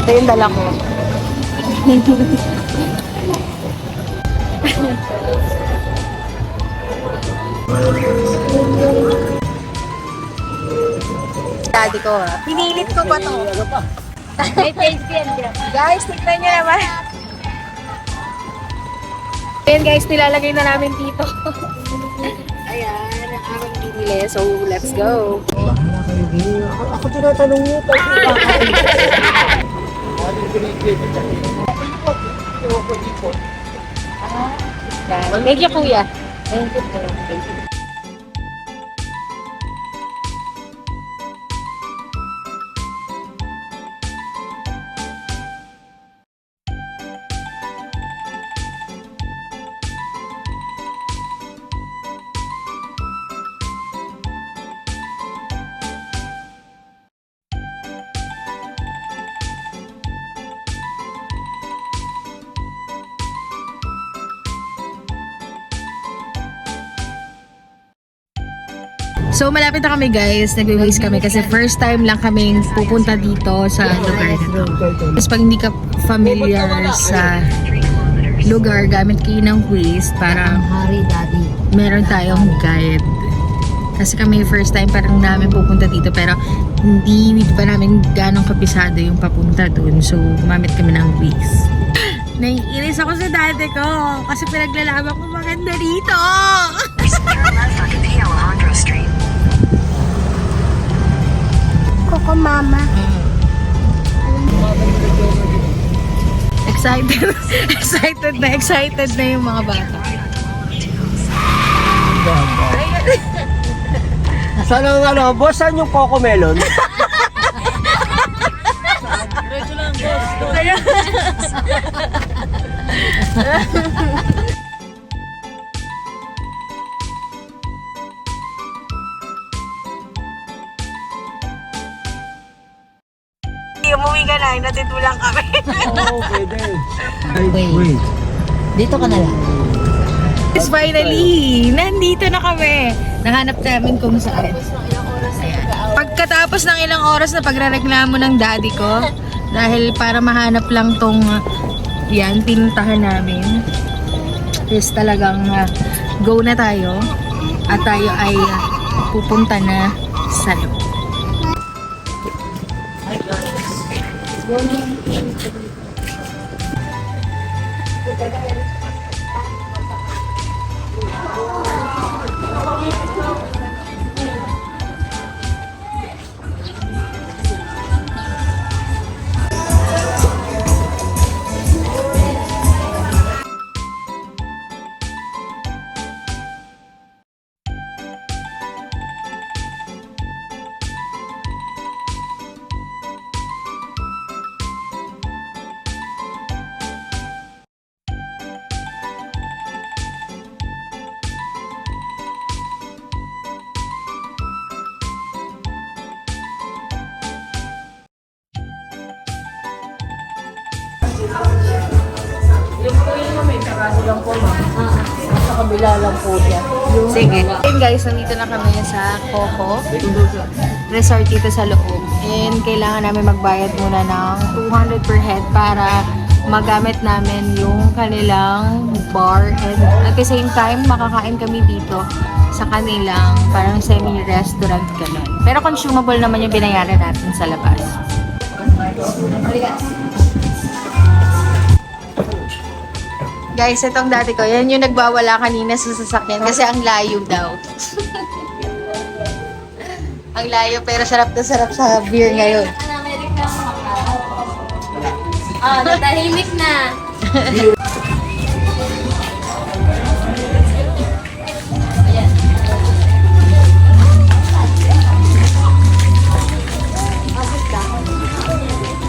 Ito yung dala ko. Daddy ko ha. Pinilit ko pa to. Guys, tignan nyo naman. Ayan guys, nilalagay na namin dito. Ayan, ang aming binili. So, let's go. Ako tinatanong niyo, Thank you, kuya. Thank you, kuya. So malapit na kami guys, nagwe-waste kami kasi first time lang kaming pupunta dito sa lugar na to. Tapos pag hindi ka familiar sa lugar, gamit kayo ng Waze para meron tayong guide. Kasi kami first time parang namin pupunta dito pero hindi pa namin ganong kabisado yung papunta dun. So gumamit kami ng Waze. Naiinis ako sa dati ko kasi pinaglalaban ko maganda dito. Coco Mama. Excited na yung mga bata. Saan ang ano, boss, saan yung Coco Melon? Diretso lang, boss. Umuwi ka na, natitulang kami. Oo, pwede. Wait. Dito ka na lang. Yes, finally, nandito na kami. Nahanap namin kung saan. Ayan. Pagkatapos ng ilang oras na pagrereklamo ng daddy ko, dahil para mahanap lang tong yan, pinuntahan namin. Yes, talagang go na tayo. At tayo ay pupunta na sa loob. Yung po yun namin, sarado lang po, ma'am. Sa kabila lang po yan. Sige. And guys, nandito na kami sa Coco Resort dito sa loob. And kailangan namin magbayad muna ng 200 per head para magamit namin yung kanilang bar. And at the same time, makakain kami dito sa kanilang parang semi-restaurant ganun. Pero consumable naman yung binayaran natin sa labas. Guys, itong dati ko, yan yung nagbawala kanina sa sasakyan kasi ang layo daw. Ang layo pero sarap na sarap sa beer ngayon. Natahimik na.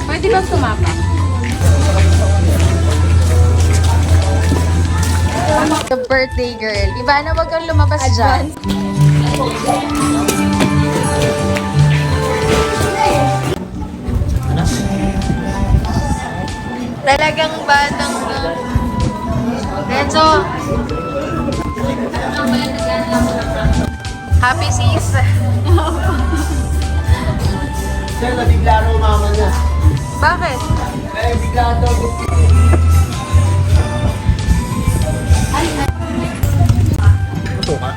Pwede bang tumapa? The birthday girl. Ivana, wag kang lumabas dyan. Talagang batang Renzo. Happy sis. Sir, nabigla rin mama niya. Bakit? Eh, bigla daw. Ito ka?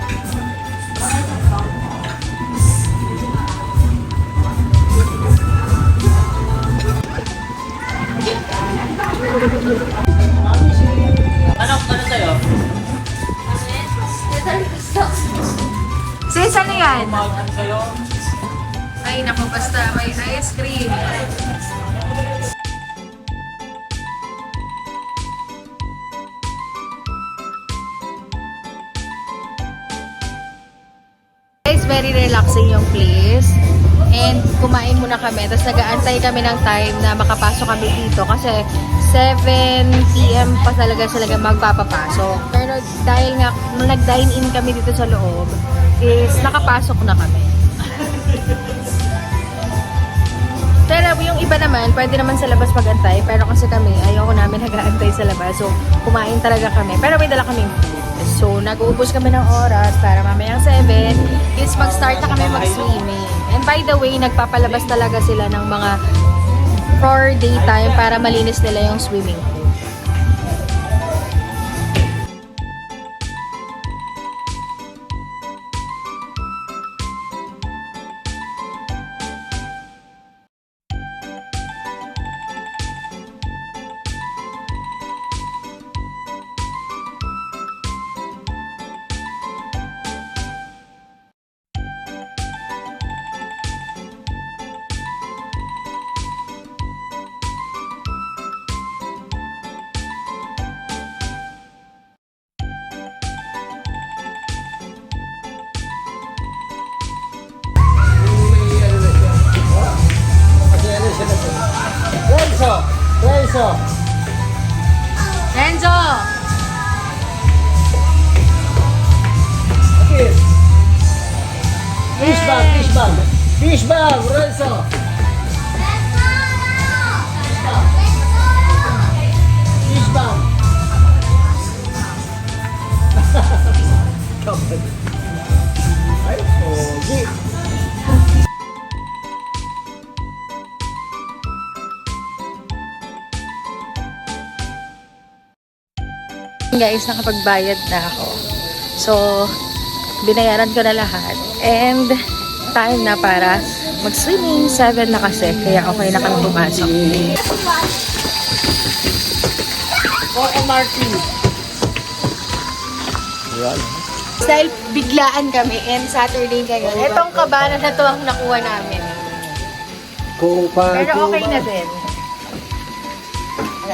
Sis, ano yan? Ay, naku, basta may ice cream. Guys, very relaxing yung place. And kumain muna kami. Tapos nag-aantay kami ng time na makapasok kami dito. Kasi 7 PM pa talaga magpapapasok. Pero dahil nga nag-dine in kami dito sa loob, is nakapasok na kami. Pero yung iba naman, pwede naman sa labas mag-antay. Pero kasi kami, ayoko namin nag-aantay sa labas. So, kumain talaga kami. Pero may dala kaming food. So, nag-uubos kami ng oras para mamayang 7 is mag-start na kami mag-swimming. And by the way, nagpapalabas talaga sila ng mga for daytime para malinis nila yung swimming pool. Renzo! Renzo! Okay. Fish bag! Fish bag! Renzo! Fish bag! Ay, pogi! Guys, nakapagbayad na ako. So, binayaran ko na lahat. And, time na para mag-swimming. 7 na kasi, kaya okay na kami pumasok. O MRT! Yan. Dahil biglaan kami and Saturday ngayon. Etong kabana na to ang nakuha namin. Kung pa... Pero okay na din.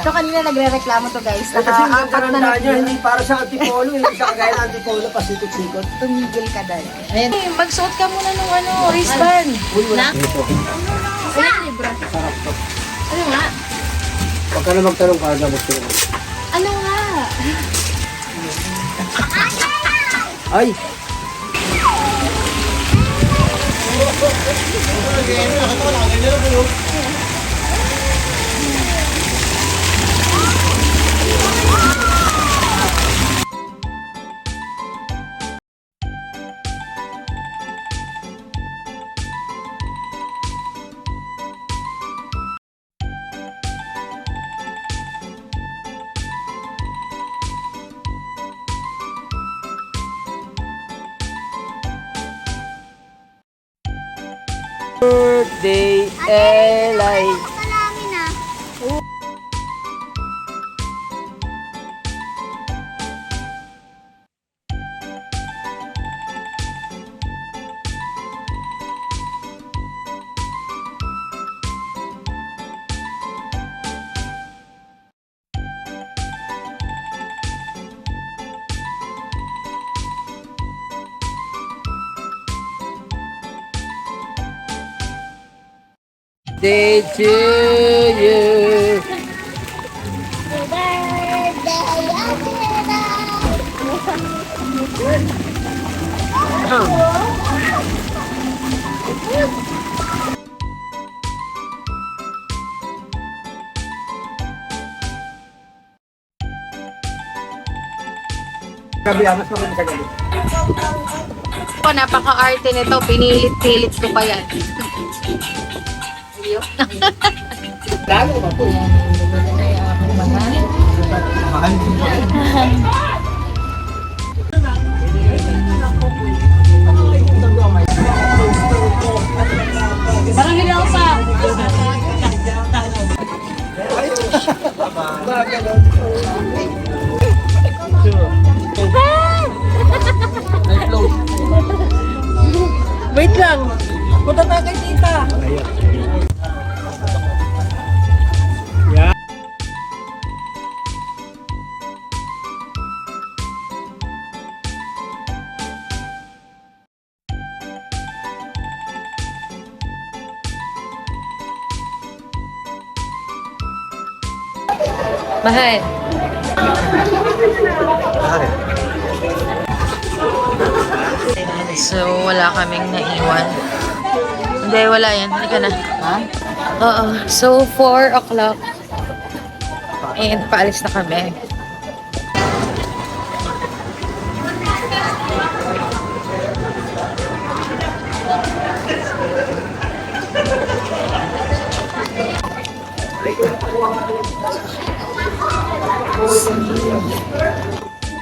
So kanina nagre-reklamo to guys. Kasi yung Naka-apat na niya, nag- hindi para sa antipolo, hindi sa kagaya ng antipolo, pasikot-sikot. Tumigil ka dahil. Hey, magsuot ka muna ng wristband. Uy, wala. Ito. Wala libra. Sarap to. Ano nga? Huwag ka na magtanong para na magtanong. Ano nga? Ay! Birthday, Eli! Day to you! Gabi, amas mo kami sa gabi. Oh, napaka-arte nito. Pinilit-pilit ko pa yan. Lalo ba po? Parang hindi ako pa. Wait lang. Punta tayo kay tita. Mahal. So, wala kaming naiwan. Hindi, wala yan. Hindi ka na. Ha? Oo. So, 4 o'clock. And paalis na kami.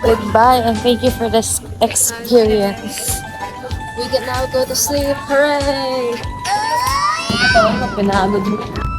Goodbye and thank you for this experience. We can now go to sleep. Hooray! Pinagod mo.